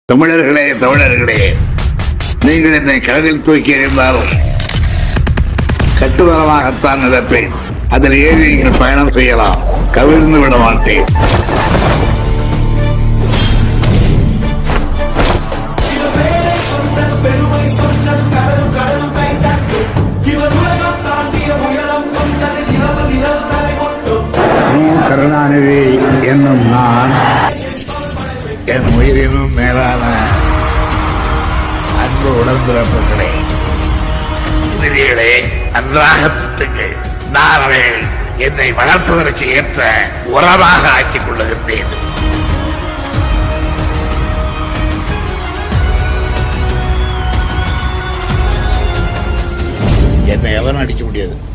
தமிழர்களே, நீங்கள் என்னை கடலில் தூக்கி எறிந்தாலும் கட்டுவரமாகத்தான் நினைப்பேன். அதில் ஏறி நீங்கள் பயணம் செய்யலாம், கவிழ்ந்து விட மாட்டேன். கருணாநிதி என்னும் நான் என் உயிரினும் மேலான அன்பு உடன்பிறப்புகளே, எதிரிகளே, நன்றாக திட்டுங்கள். நான் அவர்கள் என்னை வளர்ப்பதற்கு ஏற்ற உரமாக ஆக்கிக் கொள்ளுகின்றேன். என்னை எவரும் அடிக்க முடியாது.